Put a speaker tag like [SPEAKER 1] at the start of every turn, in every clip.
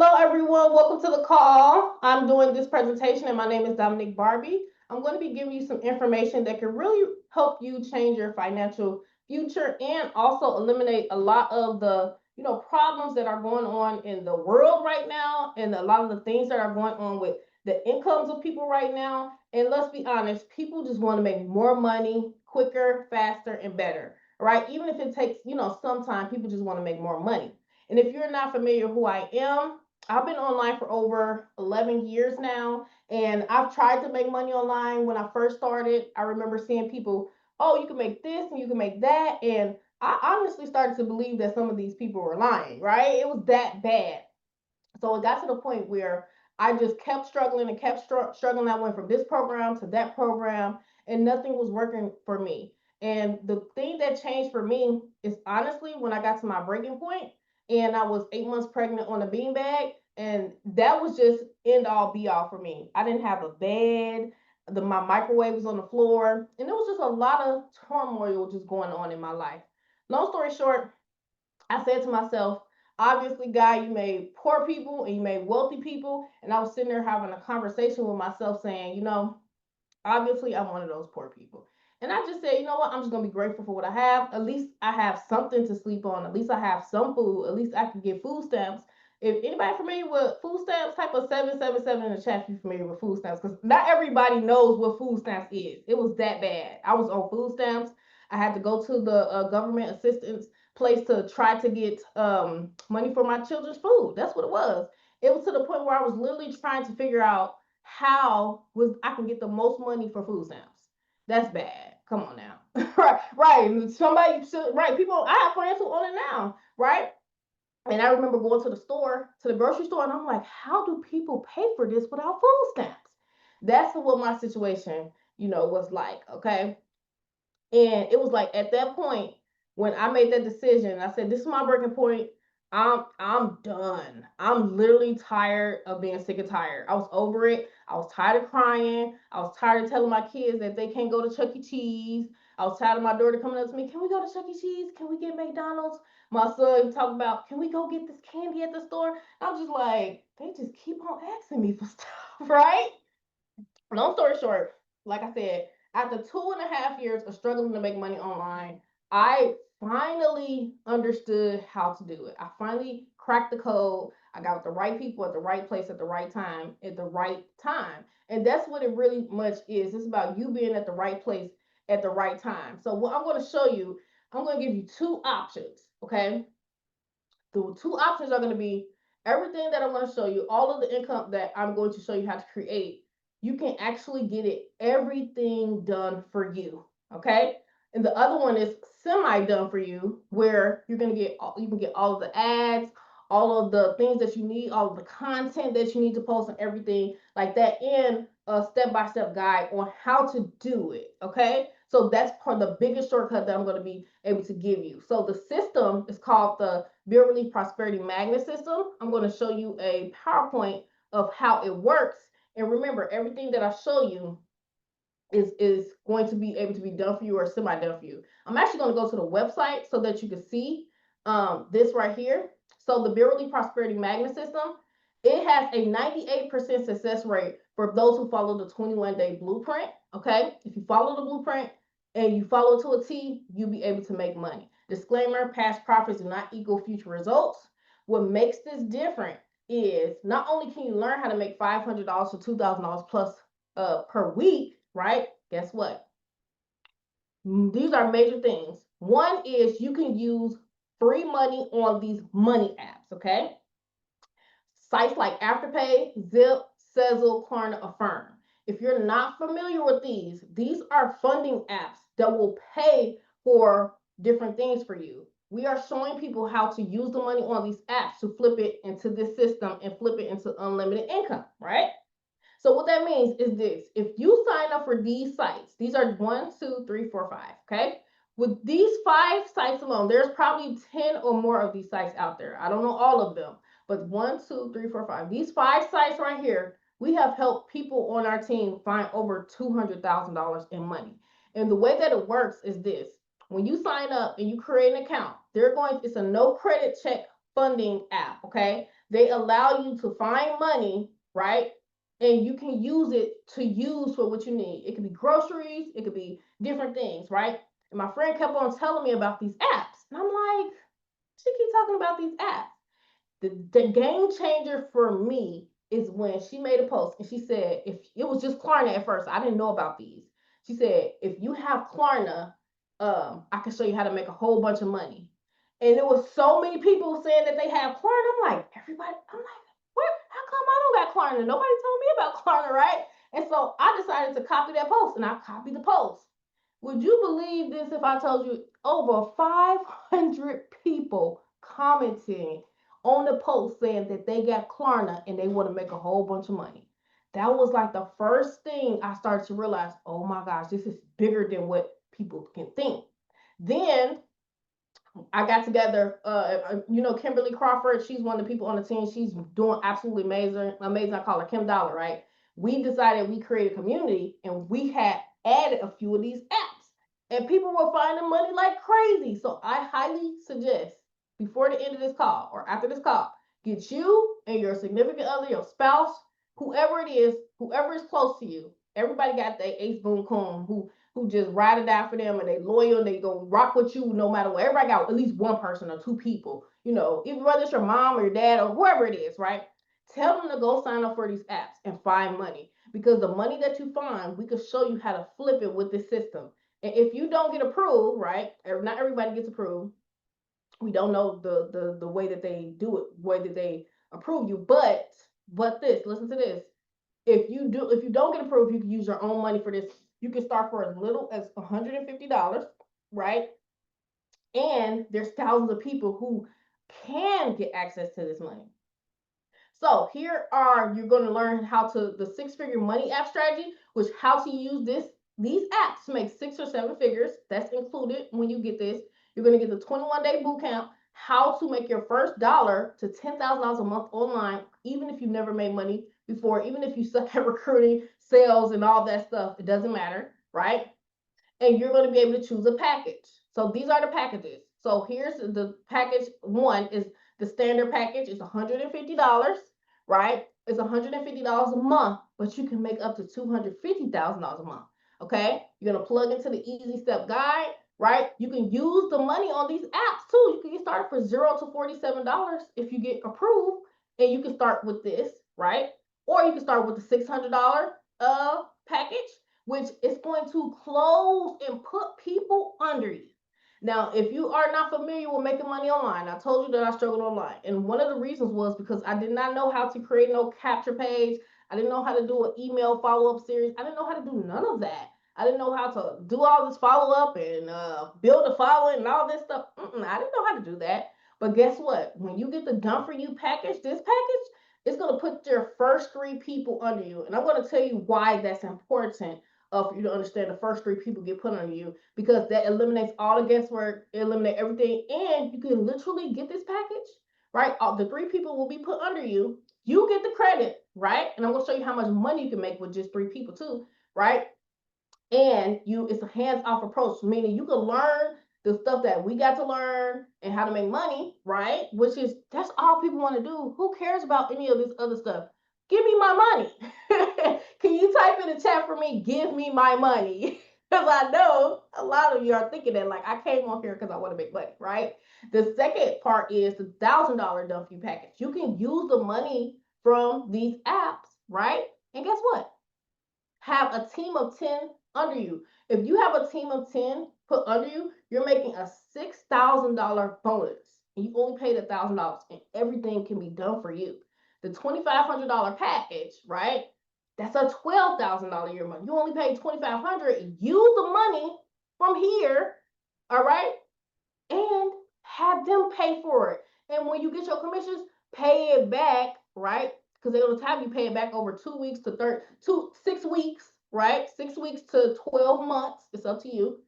[SPEAKER 1] Hello, everyone. Welcome to the call. I'm doing this presentation, and my name is Dominique Barbie. I'm going to be giving you some information that can really help you change your financial future and also eliminate a lot of the problems that are going on in the world right now, and a lot of the things that are going on with the incomes of people right now. And let's be honest, people just want to make more money quicker, faster, and better. Right? Even if it takes some time, people just want to make more money. And if you're not familiar who I am, I've been online for over 11 years now, and I've tried to make money online. When I first started, I remember seeing people, oh, you can make this and you can make that. And I honestly started to believe that some of these people were lying, right? It was that bad. So it got to the point where I just kept struggling and kept struggling. I went from this program to that program, and nothing was working for me. And the thing that changed for me is honestly when I got to my breaking point, and I was 8 months pregnant on a beanbag, and that was just end all be all for me. I didn't have a bed. My microwave was on the floor, and there was just a lot of turmoil just going on in my life. Long story short, I said to myself, obviously, God, you made poor people and you made wealthy people. And I was sitting there having a conversation with myself saying, obviously I'm one of those poor people. And I just said, you know what? I'm just going to be grateful for what I have. At least I have something to sleep on. At least I have some food. At least I can get food stamps. If anybody familiar with food stamps, type of 777 in the chat if you're familiar with food stamps, because not everybody knows what food stamps is. It was that bad. I was on food stamps. I had to go to the government assistance place to try to get money for my children's food. That's what it was. It was to the point where I was literally trying to figure out how was I can get the most money for food stamps. That's bad. Come on now. Right, right. Somebody should, right. People, I have friends who own it now, right? And I remember going to the store, to the grocery store, and I'm like, how do people pay for this without food stamps? That's what my situation, was like. Okay. And it was like at that point when I made that decision, I said, "This is my breaking point. I'm done. I'm literally tired of being sick and tired. I was over it. I was tired of crying. I was tired of telling my kids that they can't go to Chuck E. Cheese. I was tired of my daughter coming up to me, can we go to Chuck E. Cheese? Can we get McDonald's? My son talking about, can we go get this candy at the store? I'm just like, they just keep on asking me for stuff, right? Long story short, like I said, after 2.5 years of struggling to make money online, I finally understood how to do it. I finally cracked the code. I got with the right people at the right place at the right time at the right time. And that's what it really much is. It's about you being at the right place at the right time. So what I'm going to show you, I'm going to give you two options, okay? The two options are going to be everything that I'm going to show you, all of the income that I'm going to show you how to create. You can actually get it everything done for you. Okay. And the other one is semi done for you, where you can get all of the ads, all of the things that you need, all of the content that you need to post, and everything like that, in a step-by-step guide on how to do it. Okay. So that's part of the biggest shortcut that I'm going to be able to give you. So the system is called the Bill Relief Prosperity Magnet System. I'm going to show you a PowerPoint of how it works. And remember, everything that I show you is going to be able to be done for you or semi done for you. I'm actually going to go to the website so that you can see this right here. So the Bill Relief Prosperity Magnet System, it has a 98% success rate for those who follow the 21-day blueprint. Okay, if you follow the blueprint and you follow it to a T, you'll be able to make money. Disclaimer: past profits do not equal future results. What makes this different is not only can you learn how to make $500 to $2,000 plus per week, right? Guess what? These are major things. One is you can use free money on these money apps, okay? Sites like Afterpay, Zip, Sezzle, Klarna, Affirm. If you're not familiar with these are funding apps that will pay for different things for you. We are showing people how to use the money on these apps to flip it into this system and flip it into unlimited income, right? So what that means is this: if you sign up for these sites, these are 1, 2, 3, 4, 5, okay? With these 5 sites alone, there's probably 10 or more of these sites out there. I don't know all of them, but 1, 2, 3, 4, 5. These 5 sites right here, we have helped people on our team find over $200,000 in money. And the way that it works is this: when you sign up and you create an account, it's a no credit check funding app, okay? They allow you to find money, right? And you can use it to use for what you need. It could be groceries, it could be different things, right? And my friend kept on telling me about these apps. And I'm like, she keeps talking about these apps. The game changer for me is when she made a post and she said, if it was just Klarna at first, I didn't know about these. She said, if you have Klarna, I can show you how to make a whole bunch of money. And there was so many people saying that they have Klarna. I'm like, everybody, I'm like, what? How come I don't got Klarna? Nobody told me about Klarna, right? And so I decided to copy that post and I copied the post. Would you believe this if I told you over 500 people commenting on the post saying that they got Klarna and they want to make a whole bunch of money? That was like the first thing I started to realize, oh my gosh, this is bigger than what people can think. Then I got together, Kimberly Crawford. She's one of the people on the team. She's doing absolutely amazing, amazing. I call her Kim Dollar, right? We decided we create a community and we had added a few of these apps and people were finding money like crazy. So I highly suggest before the end of this call or after this call, get you and your significant other, your spouse, whoever it is, whoever is close to you. Everybody got their ace boom coon who just ride or die for them and they loyal and they gonna rock with you no matter what. Everybody got at least one person or two people, even whether it's your mom or your dad or whoever it is, right? Tell them to go sign up for these apps and find money because the money that you find, we can show you how to flip it with this system. And if you don't get approved, right? Not everybody gets approved. We don't know the way that they do it, way that they approve you. But listen to this. If you don't get approved, you can use your own money for this. You can start for as little as $150, right? And there's thousands of people who can get access to this money. So you're going to learn how to the 6-figure money app strategy, which how to use these apps to make 6 or 7 figures. That's included when you get this. You're going to get the 21-day boot camp, how to make your first dollar to $10,000 a month online, even if you've never made money before, even if you suck at recruiting, sales, and all that stuff. It doesn't matter, right? And you're going to be able to choose a package. So these are the packages. So here's the package. One is the standard package. It's $150, right? It's $150 a month, but you can make up to $250,000 a month. Okay, you're gonna plug into the Easy Step guide, right? You can use the money on these apps too. You can get started for $0 to $47 if you get approved, and you can start with this, right? Or you can start with the $600 package, which is going to close and put people under you. Now, if you are not familiar with making money online, I told you that I struggled online. And one of the reasons was because I did not know how to create no capture page. I didn't know how to do an email follow-up series. I didn't know how to do none of that. I didn't know how to do all this follow-up and build a following and all this stuff. I didn't know how to do that. But guess what? When you get the Done For You package, this package, it's going to put your first 3 people under you. And I'm going to tell you why that's important for you to understand the first 3 people get put on you, because that eliminates all the guesswork, eliminate everything, and you can literally get this package, right? The 3 people will be put under you. You get the credit, right? And I'm gonna show you how much money you can make with just 3 people too, right? And it's a hands-off approach, meaning you can learn the stuff that we got to learn and how to make money, right? That's all people want to do. Who cares about any of this other stuff? Give me my money. Can you type in the chat for me? Give me my money. Because I know a lot of you are thinking that, like, I came on here because I want to make money, right? The second part is the $1,000 Done For You package. You can use the money from these apps, right? And guess what? Have a team of 10 under you. If you have a team of 10 put under you, you're making a $6,000 bonus. And you only paid $1,000 and everything can be done for you. The $2,500 package, right? That's a $12,000 year month. You only paid $2,500. Use the money from here, all right? And have them pay for it. And when you get your commissions, pay it back, right? Because they're going to have you pay it back over 2 weeks to 6 weeks, right? 6 weeks to 12 months. It's up to you.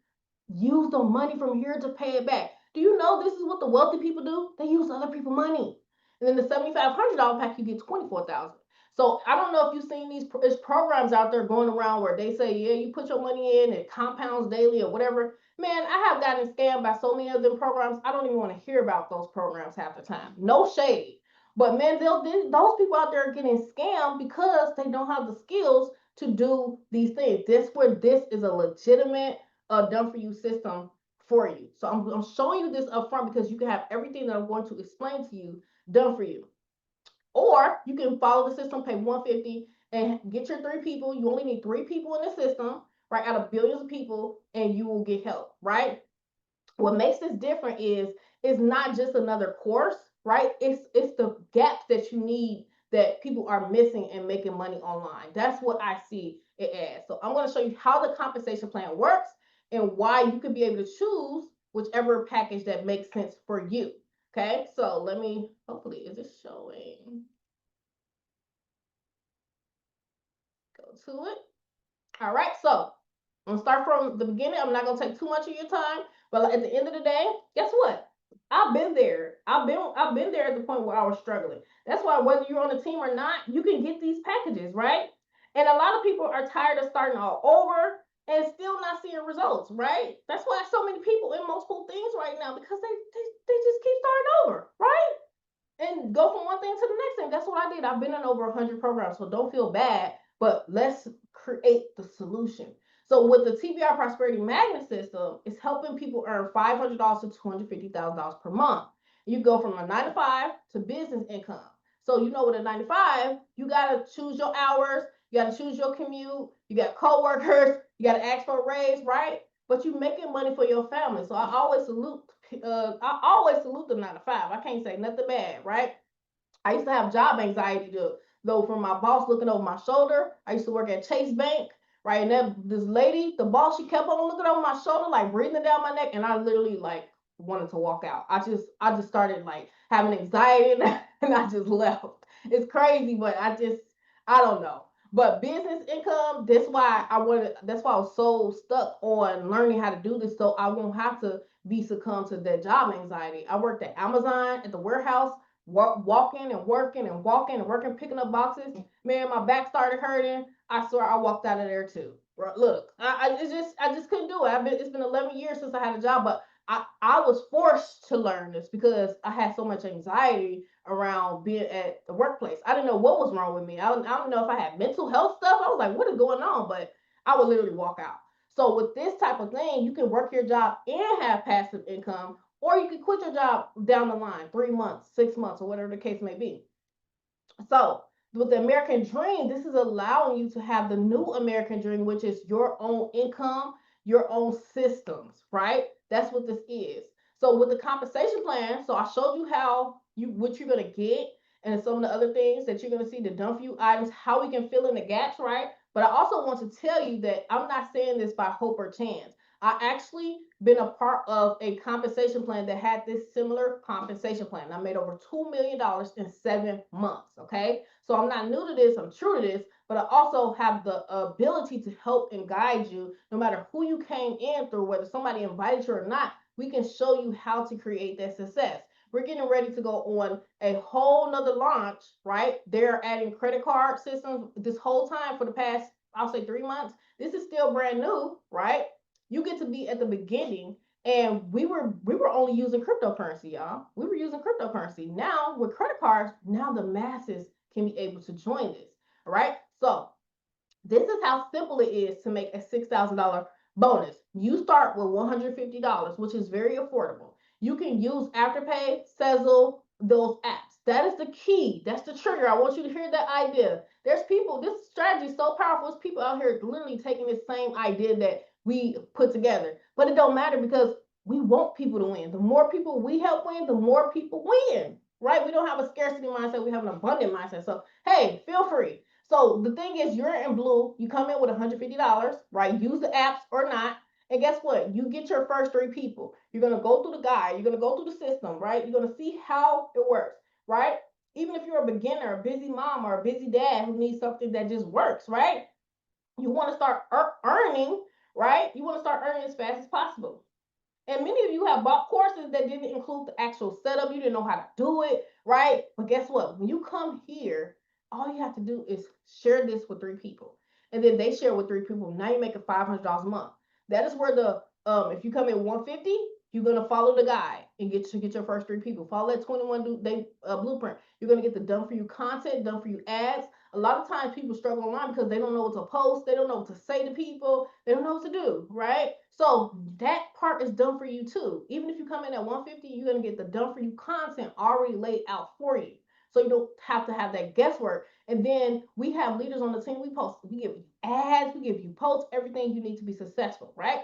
[SPEAKER 1] Use the money from here to pay it back. Do you know this is what the wealthy people do? They use other people's money. And then the $7,500 pack, you get $24,000. So I don't know if you've seen these programs out there going around where they say, yeah, you put your money in, it compounds daily or whatever. Man, I have gotten scammed by so many of them programs. I don't even want to hear about those programs half the time. No shade. But man, those people out there are getting scammed because they don't have the skills to do these things. This where this is a legitimate done for you system for you. So I'm showing you this up front because you can have everything that I'm going to explain to you done for you. Or you can follow the system, pay 150 and get your 3 people. You only need 3 people in the system, right? Out of billions of people, and you will get help, right? What makes this different is it's not just another course, right? It's the gaps that you need that people are missing and making money online. That's what I see it as. So I'm going to show you how the compensation plan works and why you can be able to choose whichever package that makes sense for you. Okay, so let me, hopefully, is it showing? Go to it. All right, so I'm gonna start from the beginning. I'm not gonna take too much of your time, but at the end of the day, guess what? I've been there. I've been there at the point where I was struggling. That's why whether you're on a team or not, you can get these packages, right? And a lot of people are tired of starting all over and still not seeing results, right? That's why so many people in multiple things right now because they just keep starting over, right? And go from one thing to the next thing. That's what I did. I've been in over 100 programs, so don't feel bad, but let's create the solution. So with the TBR Prosperity Magnet System, it's helping people earn $500 to $250,000 per month. You go from a 9 to 5 to business income. So you know with a 9 to 5, you gotta choose your hours, you gotta choose your commute, you got coworkers, you gotta ask for a raise, right? But you making money for your family. So I always salute the 9 to 5. I can't say nothing bad, right? I used to have job anxiety though from my boss looking over my shoulder. I used to work at Chase Bank, right? And this lady, the boss, she kept on looking over my shoulder, like breathing down my neck, and I literally like wanted to walk out. I just started like having anxiety and I just left. It's crazy, but I don't know. But business income, that's why I was so stuck on learning how to do this so I won't have to be succumb to that job anxiety. I worked at Amazon at the warehouse, walking and working and walking and working, picking up boxes. Man, my back started hurting. I swear I walked out of there too. Look, I just couldn't do it. It's been 11 years since I had a job, but I was forced to learn this because I had so much anxiety around being at the workplace. I didn't know what was wrong with me. I don't know if I had mental health stuff. I was like, what is going on? But I would literally walk out. So with this type of thing, you can work your job and have passive income, or you can quit your job down the line, 3 months, 6 months, or whatever the case may be. So with the American Dream, this is allowing you to have the new American Dream, which is your own income, your own systems, right? That's what this is. So with the compensation plan, so I showed you what you're gonna get and some of the other things that you're gonna see, the done for you items, how we can fill in the gaps, right? But I also want to tell you that I'm not saying this by hope or chance. I actually been a part of a compensation plan that had this similar compensation plan. I made over $2 million in 7 months. Okay. So I'm not new to this, I'm true to this, but I also have the ability to help and guide you no matter who you came in through, whether somebody invited you or not. We can show you how to create that success. We're getting ready to go on a whole nother launch, right? They're adding credit card systems this whole time for the past, I'll say 3 months. This is still brand new, right? You get to be at the beginning, and we were only using cryptocurrency, y'all. We were using cryptocurrency. Now with credit cards, now the masses can be able to join this. All right. So this is how simple it is to make a $6,000 bonus. You start with $150, which is very affordable. You can use Afterpay, Sezzle, those apps. That is the key. That's the trigger. I want you to hear that idea. There's people, this strategy is so powerful. There's people out here literally taking this same idea that we put together. But it don't matter because we want people to win. The more people we help win, the more people win. Right? We don't have a scarcity mindset, we have an abundant mindset. So hey, feel free. So the thing is, you're in blue, you come in with $150, right? Use the apps or not. And guess what? You get your first 3 people. You're going to go through the guide. You're going to go through the system, right? You're going to see how it works, right? Even if you're a beginner, a busy mom, or a busy dad who needs something that just works, right? You want to start earning, right? You want to start earning as fast as possible. And many of you have bought courses that didn't include the actual setup. You didn't know how to do it, right? But guess what? When you come here, all you have to do is share this with 3 people. And then they share with 3 people. Now you're making $500 a month. That is where if you come in 150, You're gonna follow the guide and get your first 3 people. Follow that 21 day blueprint. You're gonna get the done for you content, done for you ads. A lot of times people struggle online because they don't know what to post, they don't know what to say to people, they don't know what to do, right? So that part is done for you too. Even if you come in at 150, you're gonna get the done for you content already laid out for you. So you don't have to have that guesswork. And then we have leaders on the team. We give you ads, we give you posts, everything you need to be successful, right?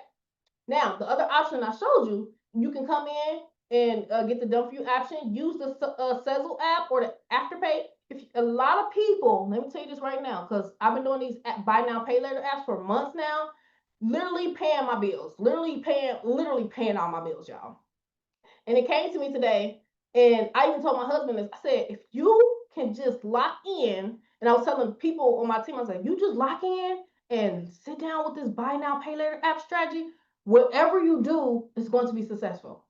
[SPEAKER 1] Now, the other option I showed you, you can come in and get the done for you option. Use the Sezzle app or the Afterpay. If a lot of people, let me tell you this right now, because I've been doing these buy now, pay later apps for months now, literally paying my bills, literally paying all my bills, y'all. And it came to me today, and I even told my husband this. I said, if you can just lock in, and I was telling people on my team, I was like, you just lock in and sit down with this buy now, pay later app strategy, whatever you do is going to be successful.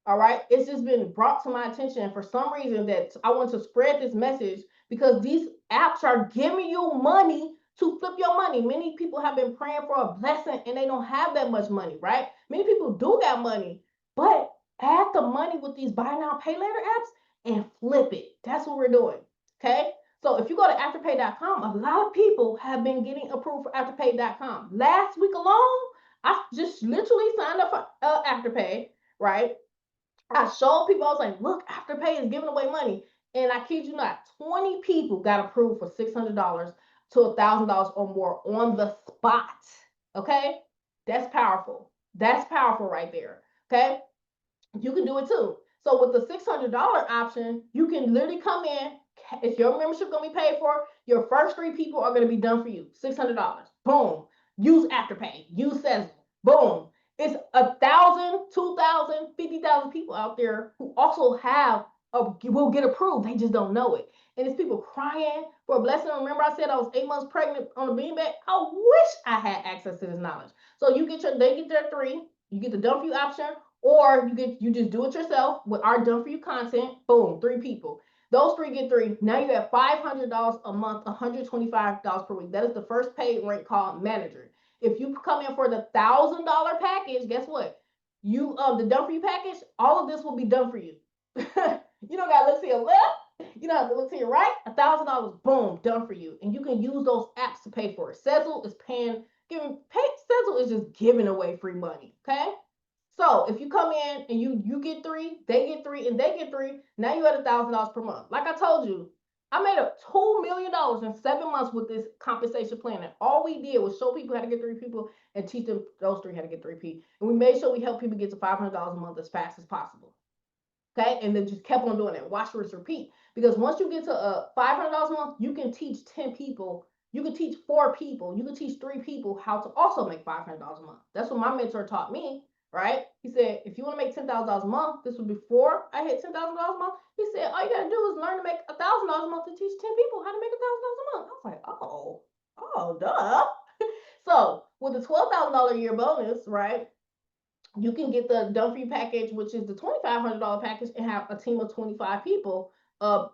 [SPEAKER 1] All right. It's just been brought to my attention for some reason that I want to spread this message because these apps are giving you money to flip your money. Many people have been praying for a blessing and they don't have that much money, right? Many people do got money, but add the money with these buy now, pay later apps and flip it. That's what we're doing. Okay. So if you go to afterpay.com, a lot of people have been getting approved for afterpay.com. Last week alone, I just literally signed up for Afterpay, right? I showed people, I was like, look, Afterpay is giving away money. And I kid you not, 20 people got approved for $600 to $1,000 or more on the spot. Okay? That's powerful. That's powerful right there. Okay? You can do it too. So with the $600 option, you can literally come in. If your membership going to be paid for, your first 3 people are going to be done for you. $600. Boom. Use Afterpay. Use Sezzle. Boom. It's 1,000, 2,000, 50,000 people out there who also will get approved. They just don't know it. And it's people crying for a blessing. Remember, I said I was 8 months pregnant on a beanbag. I wish I had access to this knowledge. So they get their 3. You get the done for you option, or you just do it yourself with our done for you content. Boom, 3 people. Those 3 get 3. Now you have $500 a month, $125 per week. That is the first paid rate called manager. If you come in for the $1,000 package, guess what? You the done for you package, all of this will be done for you. You don't gotta look to your left. You don't have to look to your right. $1,000, boom, done for you. And you can use those apps to pay for it. Sezzle is Sezzle is just giving away free money. Okay. So if you come in and you get 3, they get 3, and they get 3, now you at $1,000 per month. Like I told you, I made up $2 million in 7 months with this compensation plan. And all we did was show people how to get 3 people and teach them those 3 how to get 3 people. And we made sure we help people get to $500 a month as fast as possible. Okay, and then just kept on doing it. Watch, rinse, repeat. Because once you get to $500 a month, you can teach 10 people. You can teach 4 people. You can teach 3 people how to also make $500 a month. That's what my mentor taught me. Right? He said, if you want to make $10,000 a month, this was before I hit $10,000 a month. He said, all you got to do is learn to make $1,000 a month to teach 10 people how to make $1,000 a month. I was like, oh, duh. So with the $12,000 a year bonus, right? You can get the done for you package, which is the $2,500 package, and have a team of 25 people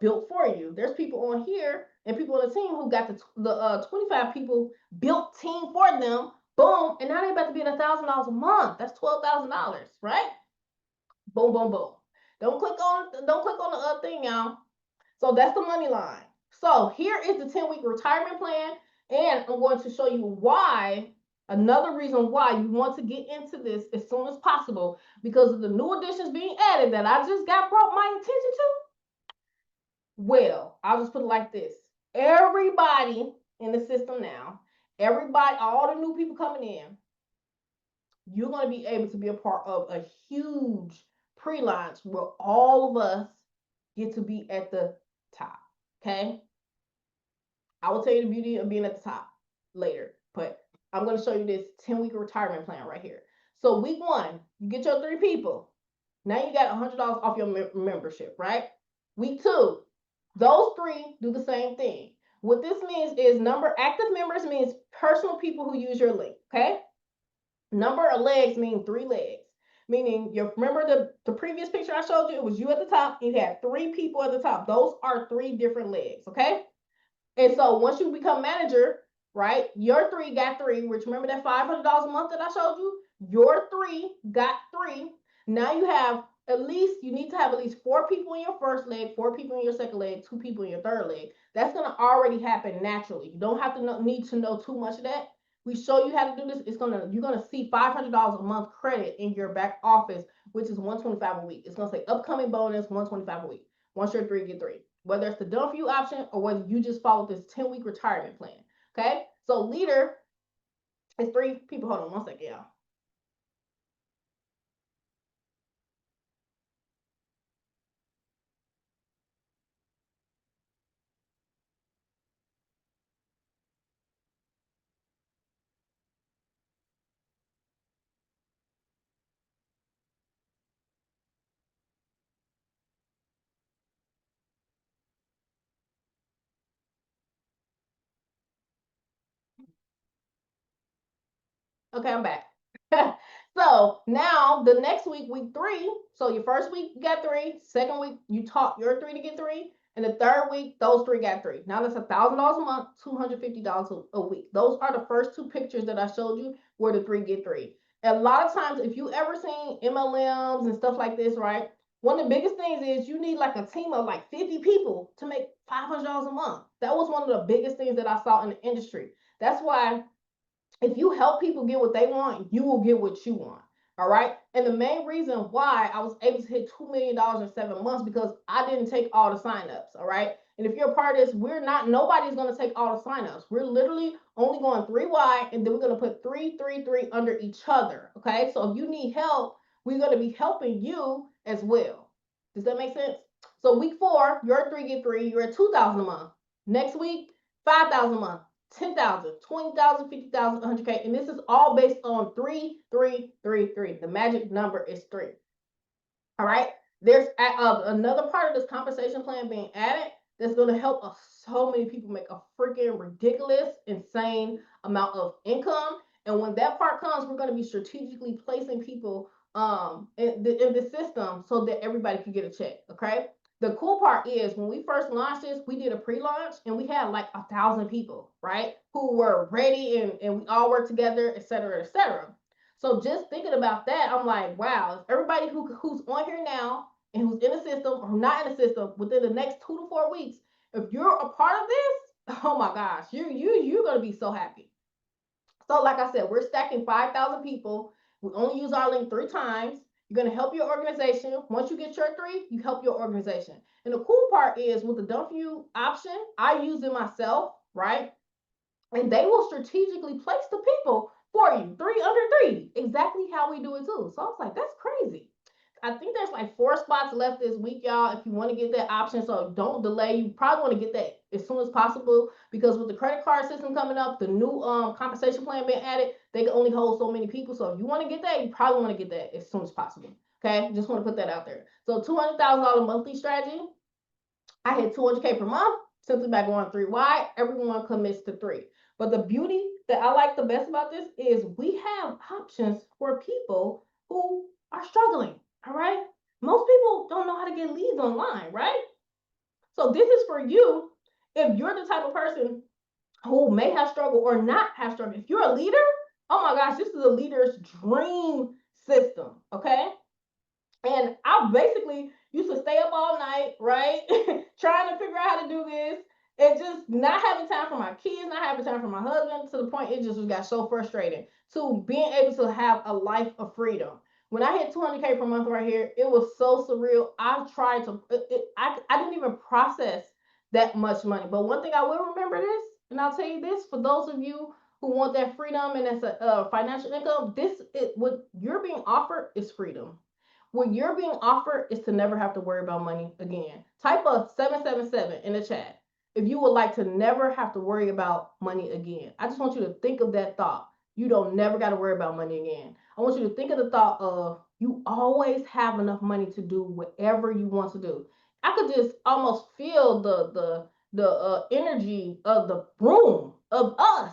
[SPEAKER 1] built for you. There's people on here and people on the team who got the 25 people built team for them. Boom, and now they're about to be at $1,000 a month. That's $12,000, right? Boom, boom, boom. Don't click on the thing, y'all. So that's the money line. So here is the 10-week retirement plan, and I'm going to show you why. Another reason why you want to get into this as soon as possible, because of the new additions being added that I just got brought my attention to. Well, I'll just put it like this. Everybody in the system now, all the new people coming in, you're going to be able to be a part of a huge pre-launch where all of us get to be at the top. Okay? I will tell you the beauty of being at the top later, but I'm going to show you this 10-week retirement plan right here. So week 1, you get your 3 people. Now you got $100 off your membership, right? Week 2, those 3 do the same thing. What this means is number active members means personal people who use your link, okay? Number of legs mean 3 legs. Meaning, remember the previous picture I showed you? It was you at the top. You had 3 people at the top. Those are 3 different legs, okay? And so once you become manager, right, your 3 got 3, which remember that $500 a month that I showed you? Your 3 got 3. Now you have you need to have at least 4 people in your first leg, 4 people in your second leg, 2 people in your third leg. That's going to already happen naturally. You don't have to need to know too much of that. We show you how to do this. You're gonna see $500 a month credit in your back office, which is $125 a week. It's gonna say upcoming bonus $125 a week. Once you're three, get three. Whether it's the done for you option or whether you just follow this 10-week retirement plan. Okay, so leader is 3 people. Hold on one second, y'all. Okay, I'm back. So now the next week 3. So your first week you got 3. Second week you taught your 3 to get 3, and the third week those 3 got 3. Now that's $1,000 a month, $250 a week. Those are the first 2 pictures that I showed you where the 3 get 3. A lot of times, if you ever seen MLMs and stuff like this, right? One of the biggest things is you need like a team of like 50 people to make $500 a month. That was one of the biggest things that I saw in the industry. That's why if you help people get what they want, you will get what you want. All right. And the main reason why I was able to hit $2 million in 7 months because I didn't take all the signups. All right. And if you're a part of this, nobody's going to take all the signups. We're literally only going 3 wide, and then we're going to put 3, 3, 3 under each other. Okay. So if you need help, we're going to be helping you as well. Does that make sense? So week 4, your 3 get 3, you're at 2,000 a month. Next week, 5,000 a month. 10,000, 20,000, 50,000, 100K. And this is all based on 3, 3, 3, 3. The magic number is 3. All right. There's another part of this compensation plan being added that's going to help so many people make a freaking ridiculous, insane amount of income. And when that part comes, we're going to be strategically placing people in the system so that everybody can get a check. Okay. The cool part is when we first launched this, we did a pre-launch and we had like 1,000 people, right? Who were ready and we all worked together, et cetera, et cetera. So just thinking about that, I'm like, wow, if everybody who's on here now and who's in the system or not in the system within the next 2 to 4 weeks, if you're a part of this, oh my gosh, you're gonna be so happy. So like I said, we're stacking 5,000 people. We only use our link 3 times. You're going to help your organization. Once you get your 3, you help your organization. And the cool part is with the Done For You option, I use it myself, right? And they will strategically place the people for you, 3 under 3, exactly how we do it too. So I was like, that's crazy. I think there's like 4 spots left this week, y'all, if you want to get that option. So don't delay. You probably want to get that as soon as possible because with the credit card system coming up, the new compensation plan being added, they can only hold so many people. So if you want to get that, you probably want to get that as soon as possible. Okay, just want to put that out there. So $200,000 monthly strategy. I hit 200K per month simply by going 3 wide. Everyone commits to 3. But the beauty that I like the best about this is we have options for people who are struggling. All right. Most people don't know how to get leads online, right? So this is for you if you're the type of person who may have struggled or not have struggled. If you're a leader, oh my gosh, this is a leader's dream system. Okay. And I basically used to stay up all night, right? Trying to figure out how to do this and just not having time for my kids, not having time for my husband, to the point it just got so frustrating. To being able to have a life of freedom. When I hit 200K per month right here, it was so surreal. I tried to, I didn't even process that much money. But one thing I will remember this, and I'll tell you this, for those of you who want that freedom and that's a financial income, what you're being offered is freedom. What you're being offered is to never have to worry about money again. Type a 777 in the chat if you would like to never have to worry about money again. I just want you to think of that thought. You don't never got to worry about money again. I want you to think of the thought of you always have enough money to do whatever you want to do. I could just almost feel the energy of the room of us,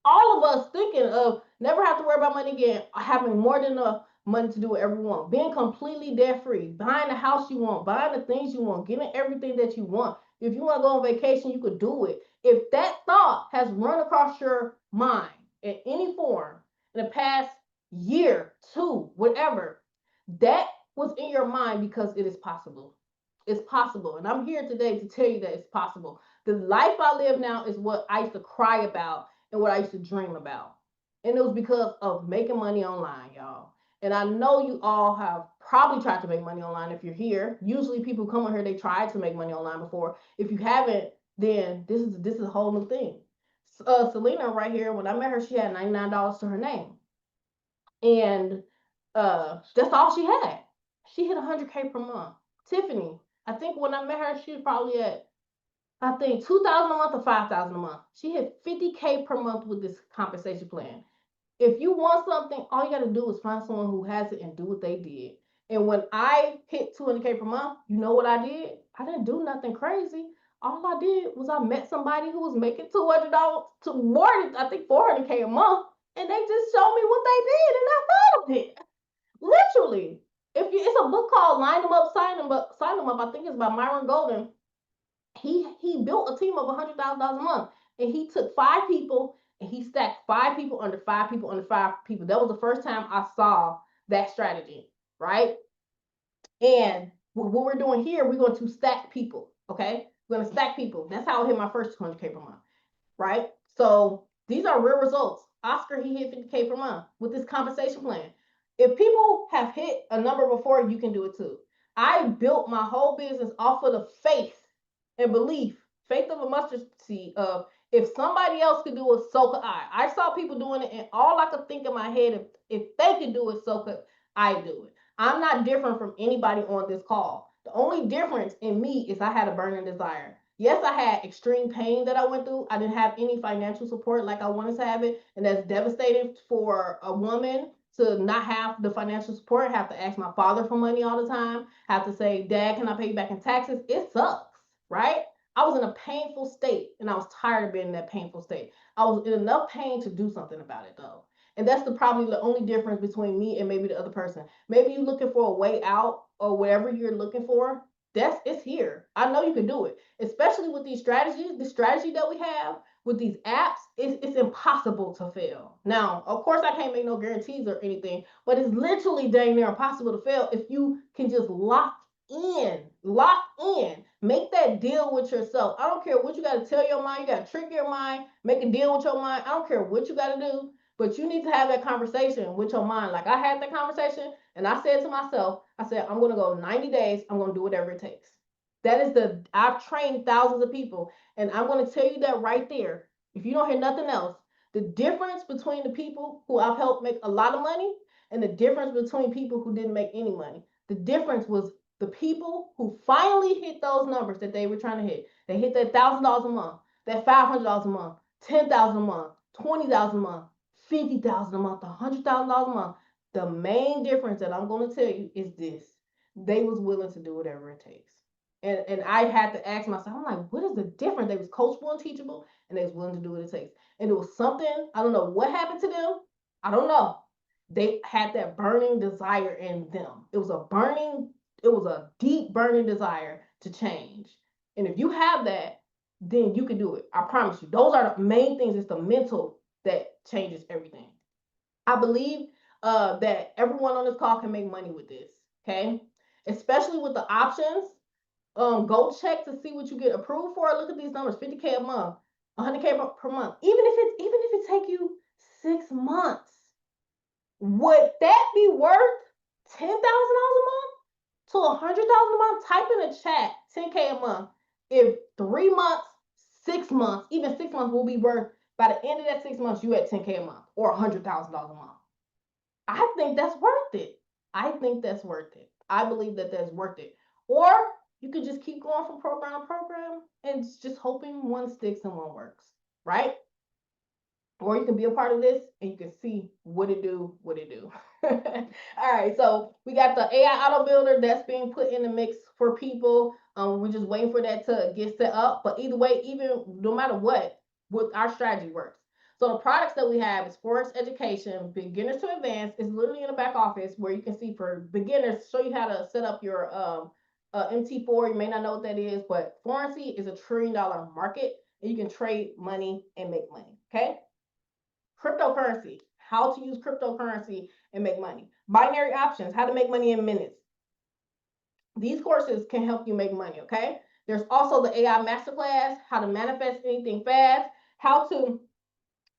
[SPEAKER 1] all of us thinking of never have to worry about money again, having more than enough money to do whatever you want, being completely debt free, buying the house you want, buying the things you want, getting everything that you want. If you want to go on vacation, you could do it. If that thought has run across your mind in any form in the past year, 2, whatever, That was in your mind because it is possible. It's possible. And I'm here today to tell you that it's possible. The life I live now is what I used to cry about and what I used to dream about. And it was because of making money online, y'all. And I know you all have probably tried to make money online if you're here. Usually people come on here, they tried to make money online before. If you haven't, then this is a whole new thing. Selena right here, when I met her, she had $99 to her name. And that's all she had. She hit 100K per month. Tiffany, I think when I met her, she was probably at, I think, 2,000 a month or 5,000 a month. She hit 50K per month with this compensation plan. If you want something, all you got to do is find someone who has it and do what they did. And when I hit 200K per month, you know what I did? I didn't do nothing crazy. All I did was I met somebody who was making $200 to more than, I think, 400K a month, and they just showed me what they did, and I followed it. Literally. If you, it's a book called Line Them Up, Sign Them Up, Sign Them Up. I think it's by Myron Golden. He built a team of $100,000 a month, and he took 5 people and he stacked 5 people under 5 people under 5 people. That was the first time I saw that strategy, right? And what we're doing here, we're going to stack people. Okay, we're going to stack people. That's how I hit my first 200K per month, right? So these are real results. Oscar, he hit 50K per month with this compensation plan. If people have hit a number before, you can do it too. I built my whole business off of the faith and belief, faith of a mustard seed of, if somebody else could do it, so could I. I saw people doing it, and all I could think in my head, if they could do it, so could I do it. I'm not different from anybody on this call. The only difference in me is I had a burning desire. Yes, I had extreme pain that I went through. I didn't have any financial support like I wanted to have it, and that's devastating for a woman to not have the financial support, have to ask my father for money all the time, have to say, Dad, can I pay you back in taxes? It sucks, right? I was in a painful state, and I was tired of being in that painful state. I was in enough pain to do something about it, though. And that's probably the only difference between me and maybe the other person. Maybe you're looking for a way out or whatever you're looking for. It's here. I know you can do it, especially with these strategies. The strategy that we have with these apps, it's impossible to fail. Now, of course, I can't make no guarantees or anything, but it's literally dang near impossible to fail if you can just lock in, make that deal with yourself. I don't care what you got to tell your mind. You got to trick your mind, make a deal with your mind. I don't care what you got to do, but you need to have that conversation with your mind. Like I had that conversation, and I said to myself, I said, I'm going to go 90 days. I'm going to do whatever it takes. I've trained thousands of people, and I'm going to tell you that right there. If you don't hear nothing else, the difference between the people who I've helped make a lot of money and the difference between people who didn't make any money, the difference was the people who finally hit those numbers that they were trying to hit. They hit that $1,000 a month, that $500 a month, 10,000 a month, 20,000 a month, 50,000 a month, $100,000 a month. The main difference that I'm going to tell you is this: they was willing to do whatever it takes. And I had to ask myself, I'm like, what is the difference? They was coachable and teachable, and they was willing to do what it takes. And it was something, I don't know what happened to them. I don't know. They had that burning desire in them. It was a deep burning desire to change. And if you have that, then you can do it. I promise you. Those are the main things. It's the mental that changes everything. I believe that everyone on this call can make money with this. Okay, especially with the options. Go check to see what you get approved for. Look at these numbers: 50K a month, 100K per month. Even if it take you 6 months, would that be worth $10,000 a month to $100,000 a month? Type in the chat 10K a month. If 3 months, 6 months, even 6 months will be worth, by the end of that 6 months, you at 10K a month or $100,000 a month. I think that's worth it. I think that's worth it. I believe that that's worth it. Or you could just keep going from program to program and just hoping one sticks and one works, right? Or you can be a part of this and you can see what it do. All right, so we got the AI auto builder that's being put in the mix for people. We're just waiting for that to get set up. But either way, even no matter what our strategy works. So the products that we have is Forex Education, Beginners to Advanced. It's literally in the back office where you can see for beginners, show you how to set up your MT4. You may not know what that is, but foreign is a $1 trillion market, and you can trade money and make money. Okay. Cryptocurrency, how to use cryptocurrency and make money. Binary options, how to make money in minutes. These courses can help you make money, okay? There's also the AI Masterclass, how to manifest anything fast, how to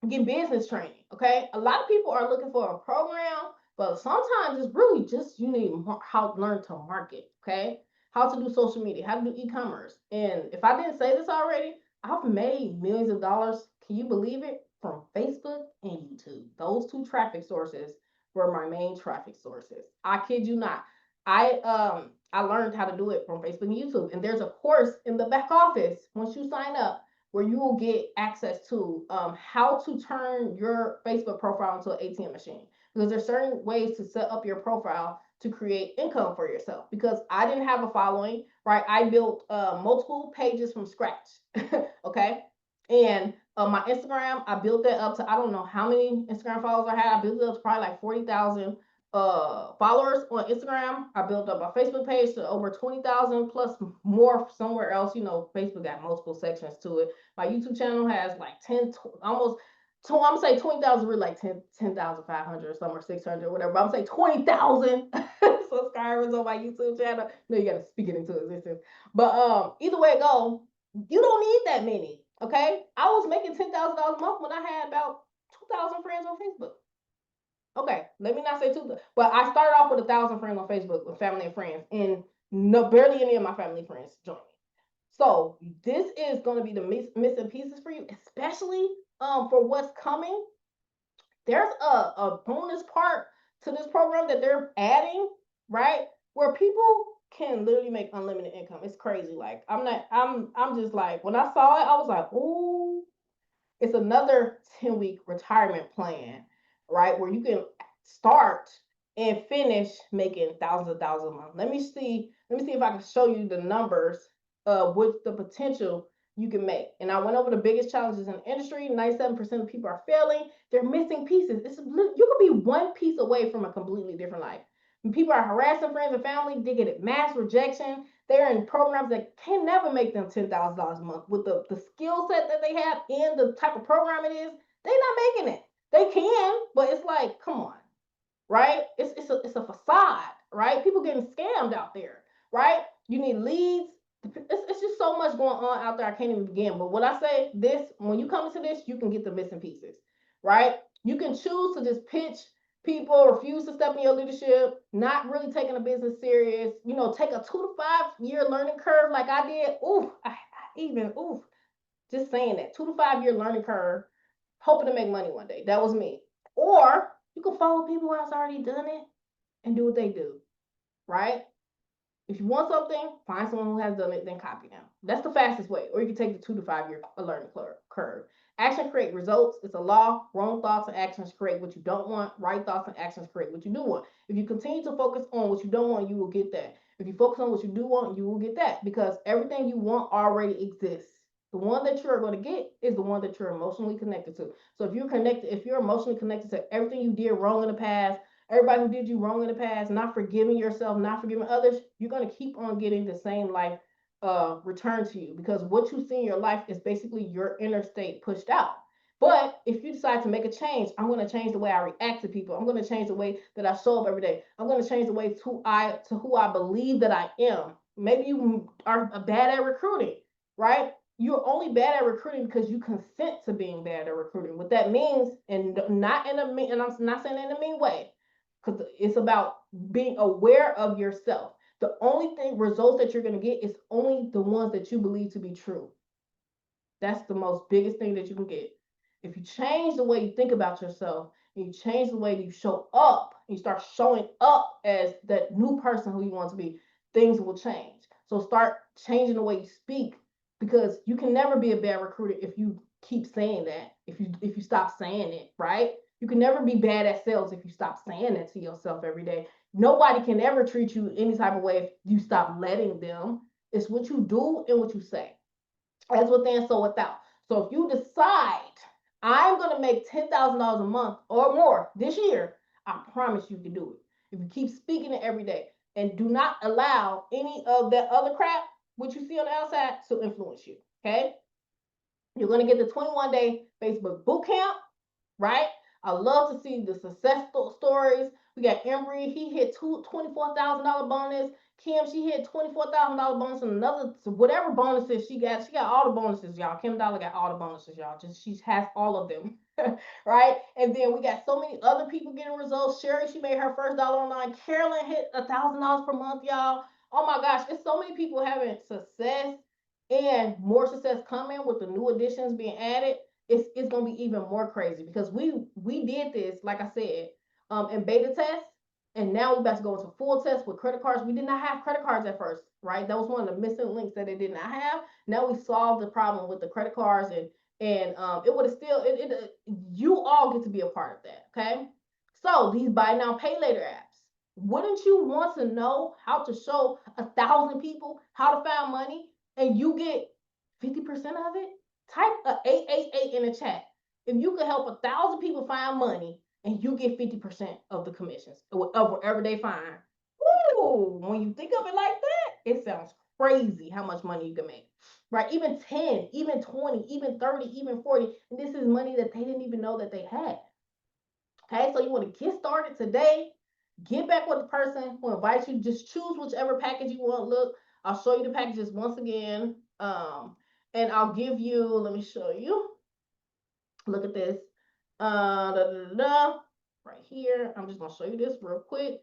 [SPEAKER 1] get business training, okay? A lot of people are looking for a program, but sometimes it's really just you need how to learn to market, okay? How to do social media, how to do e-commerce. And if I didn't say this already, I've made millions of dollars, can you believe it, from Facebook and YouTube. Those two traffic sources were my main traffic sources. I kid you not. I learned how to do it from Facebook and YouTube. And there's a course in the back office once you sign up where you will get access to how to turn your Facebook profile into an ATM machine. Because there's certain ways to set up your profile to create income for yourself. Because I didn't have a following, right? I built multiple pages from scratch, okay? And my Instagram, I built that up to, I don't know how many Instagram followers I had. I built it up to probably like 40,000 followers on Instagram. I built up my Facebook page to over 20,000 plus more somewhere else. You know, Facebook got multiple sections to it. My YouTube channel has like 10, almost, I'm gonna say 20,000, really like 10,500 or something, or 600 or whatever. But I'm saying 20,000 subscribers on my YouTube channel. No, you gotta speak it into existence. But either way it go, you don't need that many. Okay, I was making $10,000 a month when I had about 2,000 friends on Facebook. Okay, let me not say two, but I started off with 1,000 friends on Facebook with family and friends, and barely any of my family friends joined me. So this is going to be the missing pieces for you, especially for what's coming. There's a bonus part to this program that they're adding, right? Where people can literally make unlimited income. It's crazy. Like I'm just like, when I saw it, I was like, ooh, it's another 10-week retirement plan, right? Where you can start and finish making thousands of dollars a month. Let me see if I can show you the numbers with the potential you can make. And I went over the biggest challenges in the industry. 97% of people are failing. They're missing pieces. You could be one piece away from a completely different life. When people are harassing friends and family, they get mass rejection. They're in programs that can never make them $10,000 a month with the skill set that they have and the type of program it is. They're not making it. They can, but it's like, come on, right? It's a facade, right? People getting scammed out there, right? You need leads. It's just so much going on out there. I can't even begin. But what I say, this, when you come into this, you can get the missing pieces, right? You can choose to just pitch people, refuse to step in your leadership, not really taking a business serious, take a 2 to 5 year learning curve like I did. Just saying that 2 to 5 year learning curve, hoping to make money one day. That was me. Or you can follow people who has already done it and do what they do, right? If you want something, find someone who has done it, then copy them. That's the fastest way. Or you can take the 2 to 5 year learning curve. Action create results. It's a law. Wrong thoughts and actions create what you don't want. Right thoughts and actions create what you do want. If you continue to focus on what you don't want, you will get that. If you focus on what you do want, you will get that, because everything you want already exists. The one that you're going to get is the one that you're emotionally connected to. So if you're emotionally connected to everything you did wrong in the past, everybody who did you wrong in the past, not forgiving yourself, not forgiving others, you're going to keep on getting the same life return to you, because what you see in your life is basically your inner state pushed out. But if you decide to make a change, I'm going to change the way I react to people. I'm going to change the way that I show up every day. I'm going to change the way to who I believe that I am. Maybe you are bad at recruiting, right? You're only bad at recruiting because you consent to being bad at recruiting. What that means, and not in a mean, and I'm not saying in a mean way, because it's about being aware of yourself. The only results that you're going to get is only the ones that you believe to be true. That's the most biggest thing that you can get. If you change the way you think about yourself, and you change the way that you show up, and you start showing up as that new person who you want to be, things will change. So start changing the way you speak, because you can never be a bad recruiter if you keep saying that. If you stop saying it, right? You can never be bad at sales if you stop saying that to yourself every day. Nobody can ever treat you any type of way if you stop letting them. It's what you do and what you say. As within, so without. So if you decide, I'm going to make $10,000 a month or more this year, I promise you can do it. If you keep speaking it every day and do not allow any of that other crap, what you see on the outside, to influence you. Okay? You're going to get the 21-day Facebook boot camp, right? I love to see the success stories. We got Embry, he hit $24,000 bonus. Kim, she hit $24,000 bonus and another whatever bonuses she got. She got all the bonuses, y'all. Kim Dollar got all the bonuses, y'all. Just she has all of them. Right? And then we got so many other people getting results. Sherry, she made her first dollar online. Carolyn hit $1,000 per month, y'all. Oh my gosh, it's so many people having success and more success coming with the new additions being added. It's gonna be even more crazy because we did this, like I said, in beta test, and now we're about to go into full test with credit cards. We did not have credit cards at first, right? That was one of the missing links that it did not have. Now we solved the problem with the credit cards, and it would have still you all get to be a part of that, okay? So these buy now pay later apps. Wouldn't you want to know how to show 1,000 people how to find money and you get 50% of it? Type a 888 in the chat. If you could help 1,000 people find money and you get 50% of the commissions of whatever they find. Woo! When you think of it like that, it sounds crazy how much money you can make. Right? Even 10, even 20, even 30, even 40. And this is money that they didn't even know that they had. Okay, so you want to get started today. Get back with the person who invites you. Just choose whichever package you want. Look, I'll show you the packages once again. And I'll give you, let me show you. Look at this. Right here. I'm just going to show you this real quick.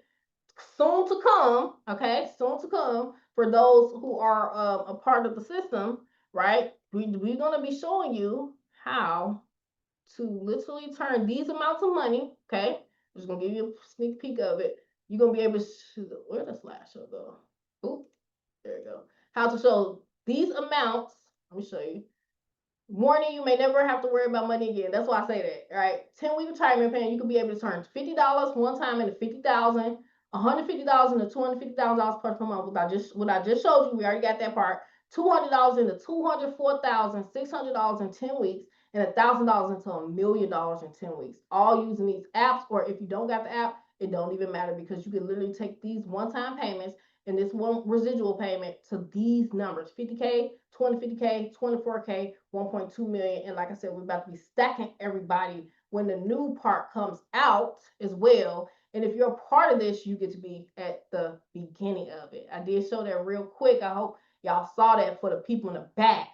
[SPEAKER 1] Soon to come, okay? Soon to come for those who are a part of the system, right? We're going to be showing you how to literally turn these amounts of money, okay? I'm just going to give you a sneak peek of it. You're going to be able to, where the slideshow go? Oop, there you go. How to show these amounts. Let me show you. Warning, you may never have to worry about money again. That's why I say that, right? 10-week retirement plan, you could be able to turn $50 one time into $50,000, $150 into $250,000 per month. What I just showed you, we already got that part. $200 into $204,600 in 10 weeks, and $1,000 into $1 million in 10 weeks. All using these apps, or if you don't got the app, it don't even matter because you can literally take these one-time payments and this one residual payment to these numbers: 50K, 2050K, 24K, 1.2 million. And like I said, we're about to be stacking everybody when the new part comes out as well. And if you're a part of this, you get to be at the beginning of it. I did show that real quick. I hope y'all saw that for the people in the back.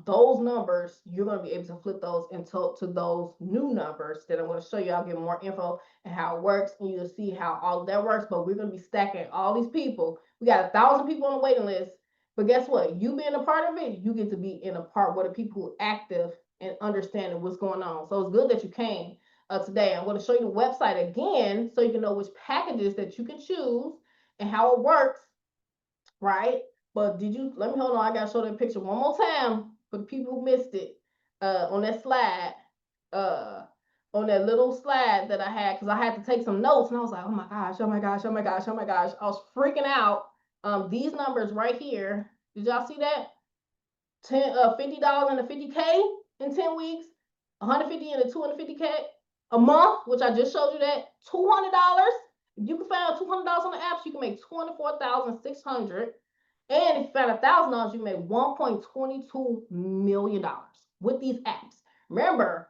[SPEAKER 1] Those numbers, you're going to be able to flip those into those new numbers that I'm going to show you. I'll give more info and how it works, and you'll see how all of that works. But we're going to be stacking all these people. We got 1,000 people on the waiting list. But guess what? You being a part of it, you get to be in a part where the people who are active and understanding what's going on. So it's good that you came today. I'm going to show you the website again so you can know which packages that you can choose and how it works, right? But let me hold on. I got to show that picture one more time for the people who missed it on that slide, on that little slide that I had, because I had to take some notes and I was like, oh my gosh, oh my gosh, oh my gosh, oh my gosh. I was freaking out. These numbers right here, did y'all see that? $50 into 50K in 10 weeks, 150 into 250K a month, which I just showed you that. $200. If you can find $200 on the apps, you can make $24,600. And if you find $1,000, you make $1.22 million with these apps. Remember,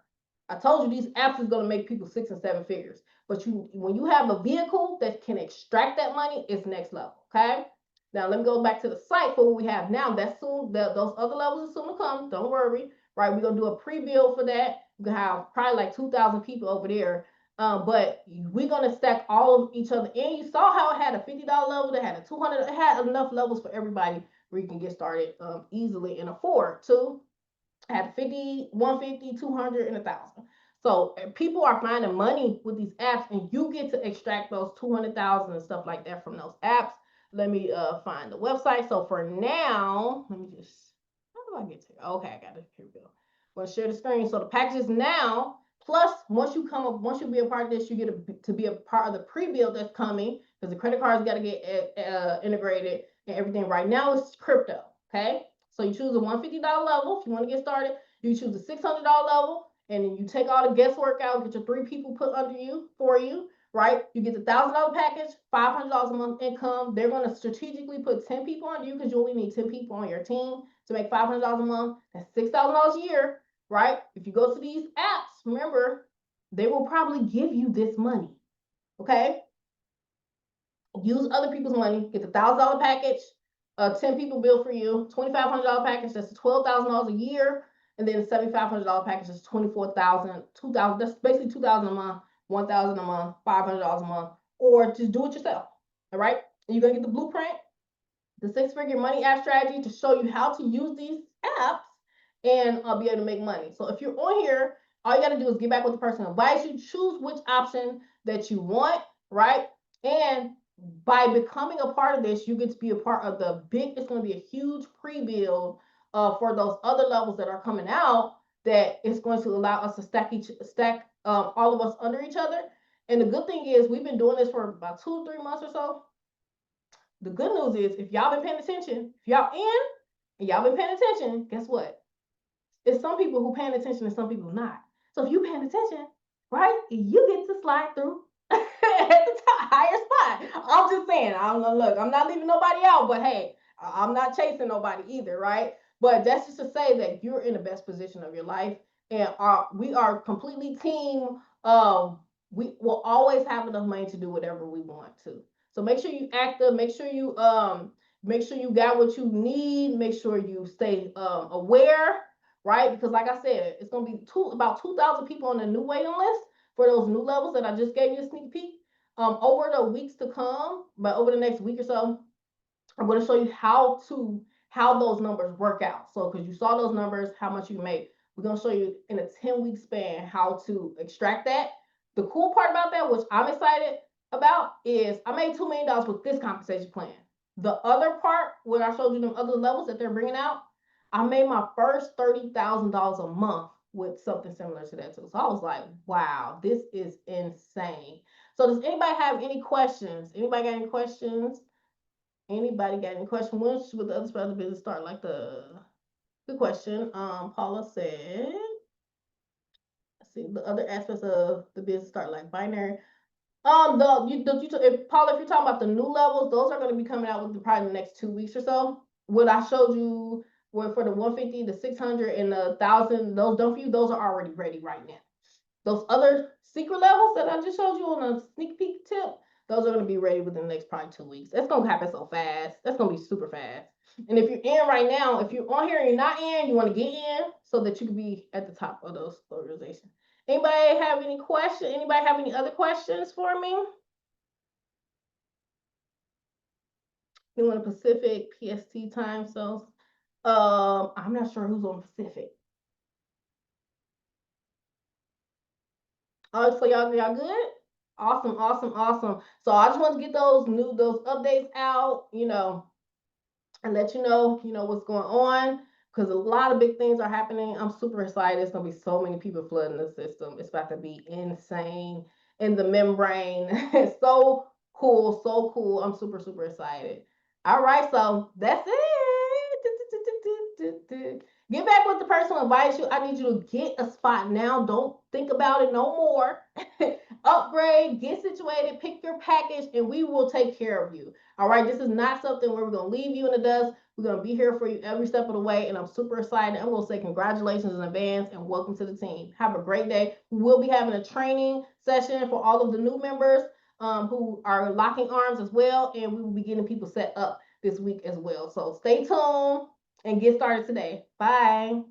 [SPEAKER 1] I told you these apps is going to make people 6 and 7 figures. But when you have a vehicle that can extract that money, it's next level, okay? Now, let me go back to the site for what we have now. That's soon. Those other levels are soon to come. Don't worry, right? We're going to do a pre-build for that. We're going to have probably like 2,000 people over there. But we're going to stack all of each other. And you saw how it had a $50 level. It had a 200. It had enough levels for everybody where you can get started easily and afford to. I had 50, 150, 200, and 1,000. So people are finding money with these apps, and you get to extract those 200,000 and stuff like that from those apps. Let me find the website. So for now, let me just, how do I get to it? Okay, I got it. Here we go. I'm going to share the screen. So the packages now, plus once you be a part of this, you get to be a part of the pre-build that's coming, because the credit cards got to get integrated and everything. Right now it's crypto, okay? So you choose a $150 level if you want to get started. You choose a $600 level, and then you take all the guesswork out, get your 3 people put under you for you, right? You get the $1,000 package, $500 a month income. They're going to strategically put 10 people under you because you only need 10 people on your team to make $500 a month. That's $6,000 a year, right? If you go to these apps, remember, they will probably give you this money. Okay? Use other people's money, get the $1,000 package, a 10 people bill for you, $2,500 package, that's $12,000 a year, and then $7,500 package is 24,000, 2,000, that's basically 2,000 a month, 1,000 a month, $500 a month, or just do it yourself. All right? And you're gonna get the blueprint, the six-figure money app strategy to show you how to use these apps and be able to make money. So if you're on here, all you got to do is get back with the person who advice you, choose which option that you want, right? And by becoming a part of this, you get to be a part of the big, it's going to be a huge pre-build for those other levels that are coming out, that is going to allow us to stack all of us under each other. And the good thing is we've been doing this for about 2 or 3 months or so. The good news is if y'all been paying attention, if y'all in and y'all been paying attention, guess what? It's some people who paying attention and some people not. So if you paying attention, right, you get to slide through at the top, higher spot. I'm just saying, look, I'm not leaving nobody out, but hey, I'm not chasing nobody either, right? But that's just to say that you're in the best position of your life, and we are completely team. We will always have enough money to do whatever we want to. So make sure you active. Make sure you got what you need. Make sure you stay aware, right? Because like I said, it's gonna be about 2,000 people on the new waiting list for those new levels that I just gave you a sneak peek. Over the weeks to come, but over the next week or so, I'm going to show you how those numbers work out. So because you saw those numbers, how much you make, we're going to show you in a 10-week span how to extract that. The cool part about that, which I'm excited about, is I made $2 million with this compensation plan. The other part, where I showed you them other levels that they're bringing out, I made my first $30,000 a month with something similar to that too. So I was like, wow, this is insane. So does anybody have any questions? Anybody got any questions? Anybody got any questions? When would the other side of the business start? Like the good question. Paula said, let's see, the other aspects of the business start like binary. Paula, if you're talking about the new levels, those are going to be coming out within probably the next 2 weeks or so. What I showed you were for the 150, the 600, and the 1,000. Those done for you. Those are already ready right now. Those other secret levels that I just showed you on a sneak peek tip, those are going to be ready within the next probably 2 weeks. That's going to happen so fast. That's going to be super fast. And if you're in right now, if you're on here and you're not in, you want to get in so that you can be at the top of those organizations. Anybody have any questions? Anybody have any other questions for me? You want a Pacific PST time zones? I'm not sure who's on Pacific. Oh, so y'all good? Awesome, awesome, awesome. So I just want to get those updates out, and let you know, what's going on, because a lot of big things are happening. I'm super excited. It's gonna be so many people flooding the system. It's about to be insane in the membrane. It's so cool, so cool. I'm super, super excited. All right, so that's it. Get back with the person who invites you. I need you to get a spot now. Don't think about it no more. Upgrade, get situated, pick your package, and we will take care of you. All right, this is not something where we're going to leave you in the dust. We're going to be here for you every step of the way, and I'm super excited. I'm going to say congratulations in advance and welcome to the team. Have a great day. We will be having a training session for all of the new members who are locking arms as well, and we will be getting people set up this week as well. So stay tuned and get started today. Bye.